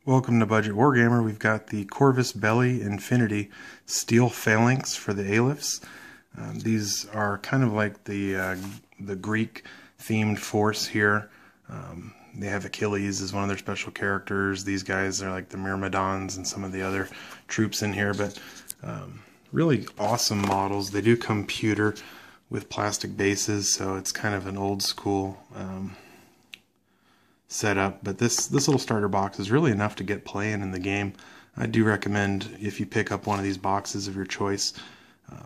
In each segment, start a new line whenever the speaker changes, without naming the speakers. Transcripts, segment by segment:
Welcome to Budget Wargamer. We've got the Corvus Belli Infinity Steel Phalanx for the Alephs. These are kind of like the Greek-themed force here. They have Achilles as one of their special characters. These guys are like the Myrmidons and some of the other troops in here, but really awesome models. They do come pewter with plastic bases, so it's kind of an old school setup, but this little starter box is really enough to get playing in the game. I do recommend, if you pick up one of these boxes of your choice,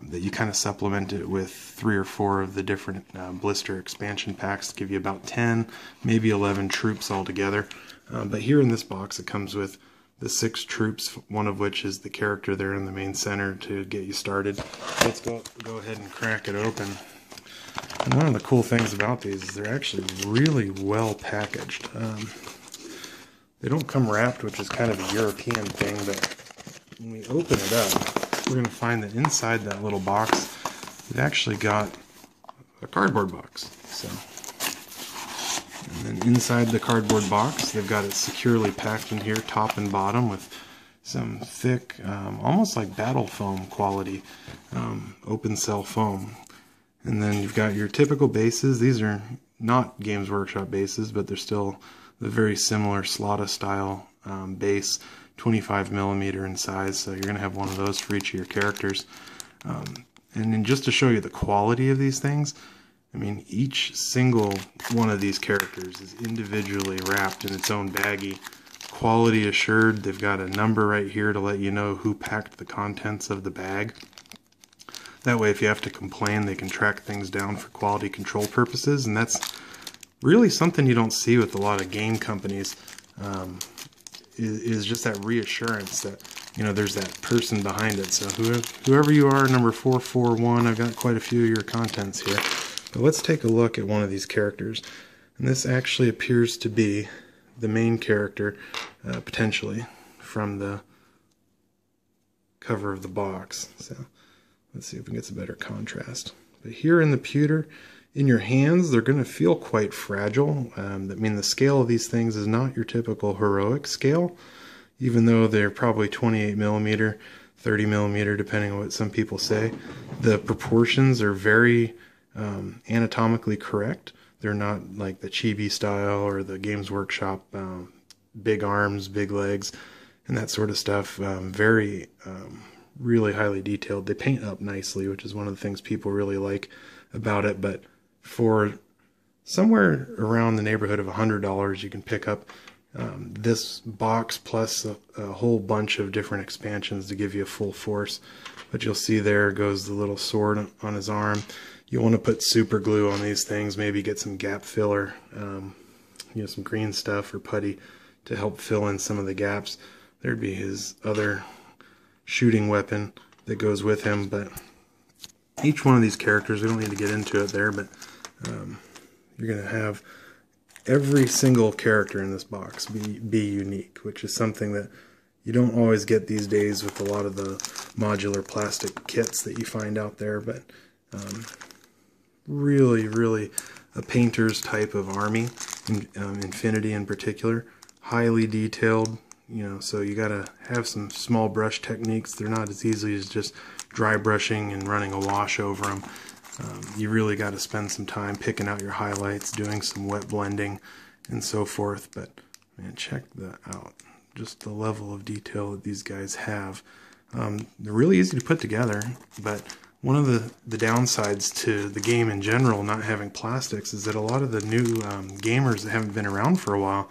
that you kind of supplement it with 3 or 4 of the different blister expansion packs to give you about 10, maybe 11 troops altogether. But here in this box it comes with the 6 troops, one of which is the character there in the main center to get you started. Let's go ahead and crack it open. And one of the cool things about these is they're actually really well packaged. They don't come wrapped, which is kind of a European thing, but when we open it up, we're going to find that inside that little box, we've actually got a cardboard box. So, and then inside the cardboard box, they've got it securely packed in here, top and bottom, with some thick, almost like battle foam quality, open cell foam. And then you've got your typical bases. These are not Games Workshop bases, but they're still the very similar Slotta style base, 25mm in size, so you're going to have one of those for each of your characters. And then just to show you the quality of these things, I mean, each single one of these characters is individually wrapped in its own baggie, quality assured. They've got a number right here to let you know who packed the contents of the bag. That way, if you have to complain, they can track things down for quality control purposes, and that's really something you don't see with a lot of game companies, is just that reassurance that, you know, there's that person behind it. So whoever you are, number 441, I've got quite a few of your contents here. But let's take a look at one of these characters. And this actually appears to be the main character, potentially, from the cover of the box. So let's see if we can get some better contrast. But here in the pewter, in your hands, they're going to feel quite fragile. I mean, the scale of these things is not your typical heroic scale, even though they're probably 28mm, 30mm, depending on what some people say. The proportions are very anatomically correct. They're not like the chibi style or the Games Workshop big arms, big legs, and that sort of stuff. Really highly detailed. They paint up nicely, which is one of the things people really like about it. But for somewhere around the neighborhood of $100, you can pick up this box plus a whole bunch of different expansions to give you a full force. But you'll see there goes the little sword on his arm. You want to put super glue on these things, maybe get some gap filler, you know, some green stuff or putty to help fill in some of the gaps. There'd be his other shooting weapon that goes with him. But each one of these characters, we don't need to get into it there, but you're going to have every single character in this box be unique, which is something that you don't always get these days with a lot of the modular plastic kits that you find out there. But really a painter's type of army, Infinity in particular, highly detailed. You know, so you got to have some small brush techniques. They're not as easy as just dry brushing and running a wash over them. You really got to spend some time picking out your highlights, doing some wet blending, and so forth. But man, check that out. Just the level of detail that these guys have. They're really easy to put together, but one of the downsides to the game in general not having plastics is that a lot of the new gamers that haven't been around for a while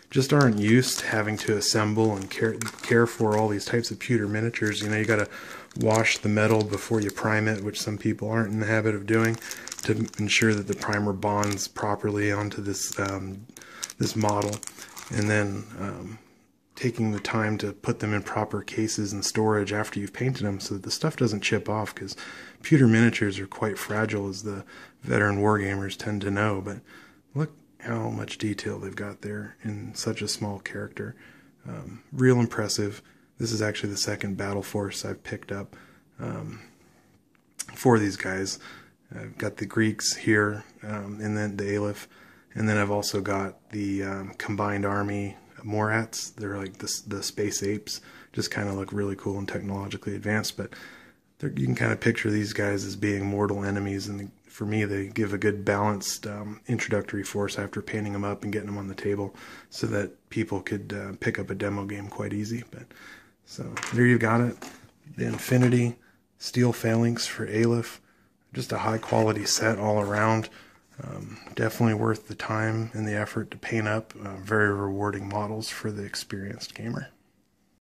just aren't used to having to assemble and care for all these types of pewter miniatures. You know, you got to wash the metal before you prime it, which some people aren't in the habit of doing, to ensure that the primer bonds properly onto this this model, and then taking the time to put them in proper cases and storage after you've painted them so that the stuff doesn't chip off, because pewter miniatures are quite fragile, as the veteran wargamers tend to know. But look how much detail they've got there in such a small character. Real impressive. This is actually the second battle force I've picked up for these guys. I've got the Greeks here, and then the Aleph, and then I've also got the combined army Morats. They're like the space apes, just kind of look really cool and technologically advanced, but you can kind of picture these guys as being mortal enemies, and for me they give a good balanced introductory force after painting them up and getting them on the table so that people could pick up a demo game quite easy. But so there you got it, the Infinity Steel Phalanx for Aleph. Just a high quality set all around. Definitely worth the time and the effort to paint up. Very rewarding models for the experienced gamer.